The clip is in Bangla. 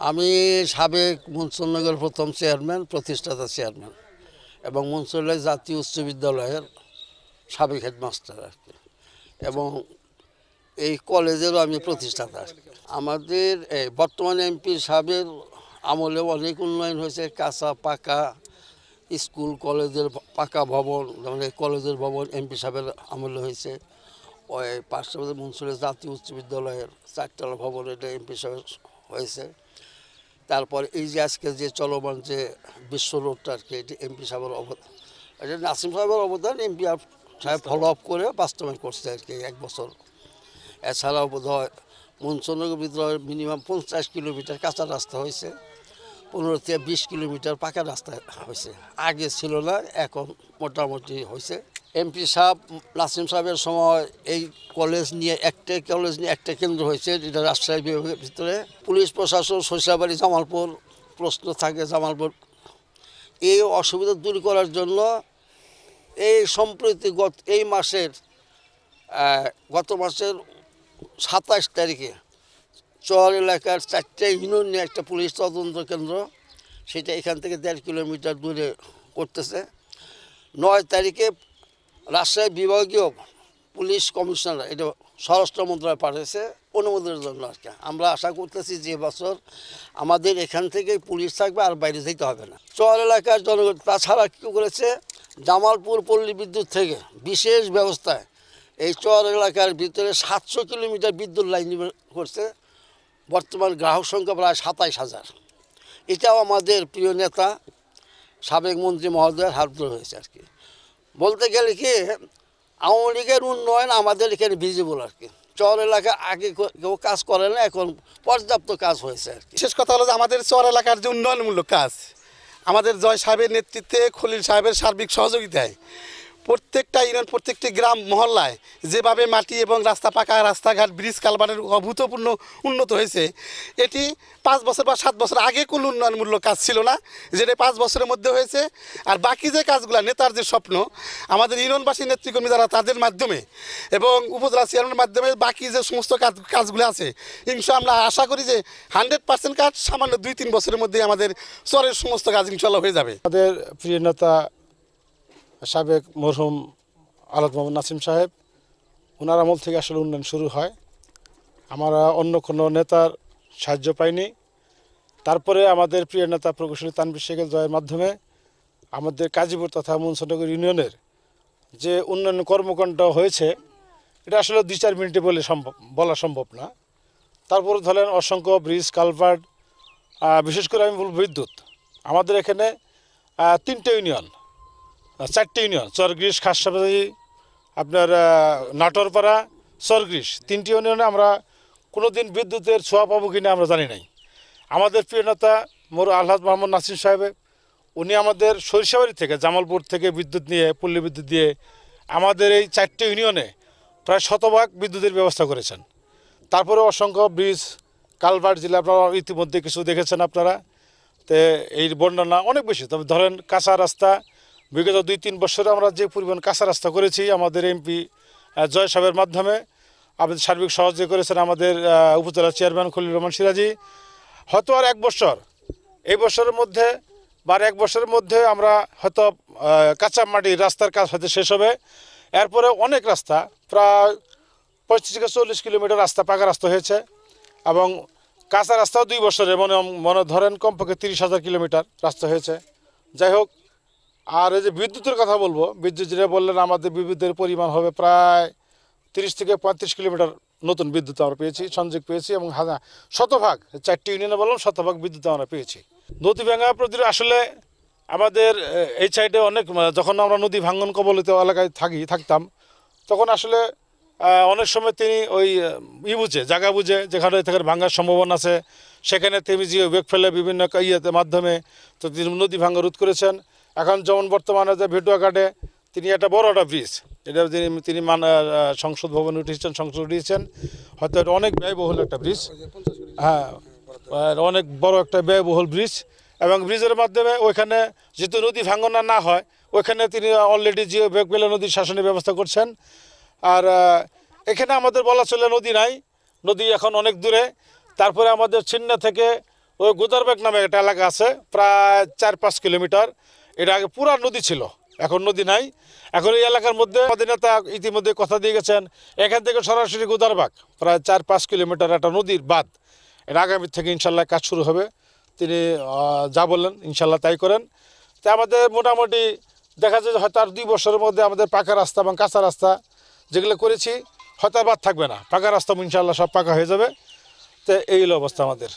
আমি সাবেক মনসুরনগর প্রথম চেয়ারম্যান, প্রতিষ্ঠাতা চেয়ারম্যান এবং মনসুরনগর জাতীয় উচ্চ বিদ্যালয়ের সাবেক হেডমাস্টার আর কি, এবং এই কলেজেরও আমি প্রতিষ্ঠাতা। আমাদের বর্তমানে এমপি সাহেবের আমলে অনেক উন্নয়ন হয়েছে, কাঁচা পাকা স্কুল কলেজের পাকা ভবন, যেমন এই কলেজের ভবন এমপি সাহেবের আমলে হয়েছে। ওই পার্শ্ববর্তী মনসুরের জাতীয় উচ্চ বিদ্যালয়ের 4তলা ভবন, এটা এমপি সাহেব হয়েছে। তারপর এই যে আজকে যে চলমান যে বিশ্ব রোডটা আর কি, এটি এমপি সাহেবের অবদান, এটা নাসিম সাহেবের অবদান, এমপি সাহেব ফলো আপ করে বাস্তবায়ন করছে আর কি 1 বছর। এছাড়াও বোধ হয় মনসুরনগর ভিতরে মিনিমাম 50 কিলোমিটার কাঁচা রাস্তা হয়েছে, 15 থেকে 20 কিলোমিটার পাকা রাস্তা হয়েছে। আগে ছিল না, এখন মোটামুটি হয়েছে। এমপি সাহেব নাসিম সাহেবের সময় এই কলেজ নিয়ে একটা কেন্দ্র হয়েছে, যেটা রাজশাহী বিভাগের ভিতরে। পুলিশ প্রশাসন সরিষাবাড়ি, জামালপুর প্রশ্ন থাকে, জামালপুর এই অসুবিধা দূর করার জন্য এই সম্প্রতি গত মাসের 27 তারিখে চর এলাকার 4টে ইউনিয়ন নিয়ে একটা পুলিশ তদন্ত কেন্দ্র, সেটা এখান থেকে 1.5 কিলোমিটার দূরে করতেছে। 9 তারিখে রাজশাহী বিভাগীয় পুলিশ কমিশনার এটা স্বরাষ্ট্র মন্ত্রণালয় পাঠিয়েছে অনুমোদনের জন্য আর কি। আমরা আশা করতেছি যে বছর আমাদের এখান থেকে পুলিশ থাকবে, আর বাইরে যেতে হবে না। চর এলাকার জনগণ তাছাড়া কী করেছে, জামালপুর পল্লী বিদ্যুৎ থেকে বিশেষ ব্যবস্থায় এই চর এলাকার ভিতরে 700 কিলোমিটার বিদ্যুৎ লাইন করছে। বর্তমান গ্রাহক সংখ্যা প্রায় 27,000। এটাও আমাদের প্রিয় নেতা সাবেক মন্ত্রী মহোদয়ের হাত ধরে হয়েছে আর কি। বলতে গেলে কি, আওয়ামী লীগের উন্নয়ন আমাদের এখানে ভিজিবল আর কি। চর এলাকা আগে কেউ কাজ করে না, এখন পর্যাপ্ত কাজ হয়েছে আর কি। বিশেষ কথা হলো যে আমাদের চর এলাকার যে উন্নয়নমূলক কাজ, আমাদের জয় সাহেবের নেতৃত্বে, খলিল সাহেবের সার্বিক সহযোগিতায় প্রত্যেকটা ইউনিয়ন, প্রত্যেকটি গ্রাম মহল্লায় যেভাবে মাটি এবং পাকা রাস্তাঘাট, ব্রিজ কালভার্টের অভূতপূর্ণ উন্নত হয়েছে, এটি 5 বছর বা 7 বছর আগে কোনো উন্নয়নমূলক কাজ ছিল না, যেটা 5 বছরের মধ্যে হয়েছে। আর বাকি যে কাজগুলো, নেতার যে স্বপ্ন, আমাদের ইউনিয়নবাসী নেতৃকর্মী যারা, তাদের মাধ্যমে এবং উপজেলা চেয়ারম্যানের মাধ্যমে বাকি যে সমস্ত কাজগুলো আছে, ইনশাল্লাহ আমরা আশা করি যে 100% কাজ সামান্য 2-3 বছরের মধ্যে আমাদের চরের সমস্ত কাজ ইনশাল্লাহ হয়ে যাবে। আমাদের প্রিয় নেতা সাবেক মরহুম আলহাজ মোহাম্মদ নাসিম সাহেব, ওনার আমল থেকে আসলে উন্নয়ন শুরু হয়। আমরা অন্য কোনো নেতার সাহায্য পাইনি। তারপরে আমাদের প্রিয় নেতা প্রকৌশলী তানভীর শেখের জয়ের মাধ্যমে আমাদের কাজীপুর তথা মনসুরনগর ইউনিয়নের যে উন্নয়ন কর্মকাণ্ড হয়েছে, এটা আসলে 2-4 মিনিটে বলা সম্ভব না। তারপরে ধরেন অসংখ্য ব্রিজ কালভার্ট, বিশেষ করে আমি বলব বিদ্যুৎ। আমাদের এখানে 3টে ইউনিয়ন, 4টে ইউনিয়ন, চরগ্রিস, খাসবাড়ি, আপনার নাটোরপাড়া, চরগ্রিস, 3টি ইউনিয়নে আমরা কোনো দিন বিদ্যুতের ছোঁয়া পাবো কিনা আমরা জানি নাই। আমাদের প্রিয় নেতা আলহাজ মোহাম্মদ নাসিম সাহেব, উনি আমাদের সরিষাবাড়ি থেকে, জামালপুর থেকে বিদ্যুৎ নিয়ে, পল্লী বিদ্যুৎ দিয়ে আমাদের এই 4টে ইউনিয়নে প্রায় 100% বিদ্যুতের ব্যবস্থা করেছেন। তারপরে অসংখ্য ব্রিজ কালভার্ট জেলা আপনারা ইতিমধ্যে কিছু দেখেছেন আপনারা, তো এই বর্ণনা অনেক বেশি। তবে ধরেন কাঁচা রাস্তা, বিগত 2-3 বছরে আমরা যে পরিমাণ কাঁচা রাস্তা করেছি আমাদের এমপি জয় সাহেবের মাধ্যমে, আমাদের সার্বিক সহযোগিতা করেছেন আমাদের উপজেলা চেয়ারম্যান খলিল রহমান সিরাজি। হয়তো আর 1 বছর, এই বছরের মধ্যে বা 1 বছরের মধ্যে আমরা হয়তো কাঁচা মাটির রাস্তার কাজ হয়তো শেষ হবে। এরপরে অনেক রাস্তা, প্রায় 35 থেকে 40 কিলোমিটার রাস্তা পাকা রাস্তা হয়েছে, এবং কাঁচা রাস্তাও 2 বছরে মনে ধরেন কমপক্ষে 30,000 কিলোমিটার রাস্তা হয়েছে। যাই হোক, আর এই যে বিদ্যুতের কথা বলবো, বিদ্যুৎ যেটা বললেন, আমাদের বিদ্যুতের পরিমাণ হবে প্রায় 30 থেকে 35 কিলোমিটার নতুন বিদ্যুৎ আমরা পেয়েছি, সংযোগ পেয়েছি, এবং 100% 4টি ইউনিয়নে বললাম 100% বিদ্যুৎ আমরা পেয়েছি। নদী ভাঙা প্রতিরোধ আসলে আমাদের এই সাইডে অনেক, যখন আমরা নদী ভাঙন কবলিত এলাকায় থাকতাম, তখন আসলে অনেক সময় তিনি ওই জায়গা বুঝে যেখানে ভাঙার সম্ভাবনা আছে, সেখানে তিনি যে বেগ ফেলে বিভিন্ন মাধ্যমে তো তিনি নদী ভাঙা রোধ করেছেন। এখন যেমন বর্তমানে যে ভেটুয়া ঘাটে তিনি একটা বড় একটা ব্রিজ, এটা তিনি সংসদ ভবনে উঠিয়েছেন, হয়তো এটা অনেক ব্যয়বহুল একটা ব্রিজ, হ্যাঁ অনেক বড় একটা ব্যয়বহুল ব্রিজ, এবং ব্রিজের মাধ্যমে ওইখানে যেহেতু নদী ভাঙনা না হয়, ওইখানে তিনি অলরেডি জিও বেগ ফেলে নদীর শাসনের ব্যবস্থা করছেন। আর এখানে আমাদের বলা চলে নদী নাই, নদী এখন অনেক দূরে। তারপরে আমাদের ছিন্না থেকে ওই গোদারবাগ নামে একটা এলাকা আছে প্রায় 4-5 কিলোমিটার। এটা আগে পুরা নদী ছিল, এখন নদী নাই। এখন এই এলাকার মধ্যে আমাদের নেতা ইতিমধ্যে কথা দিয়ে গেছেন, এখান থেকে সরাসরি গোদারবাগ প্রায় 4-5 কিলোমিটার একটা নদীর বাঁধ। এটা আগামী থেকে ইনশাল্লাহ কাজ শুরু হবে। তিনি যা বললেন ইনশাল্লাহ তাই করেন। তা আমাদের মোটামুটি দেখা যায় হয়তো আর 2 বছরের মধ্যে আমাদের পাকা রাস্তা এবং কাঁচা রাস্তা যেগুলো করেছি হয়তো আর বাদ থাকবে না, পাকা রাস্তা ইনশাল্লাহ সব পাকা হয়ে যাবে। তো এই হলো অবস্থা আমাদের।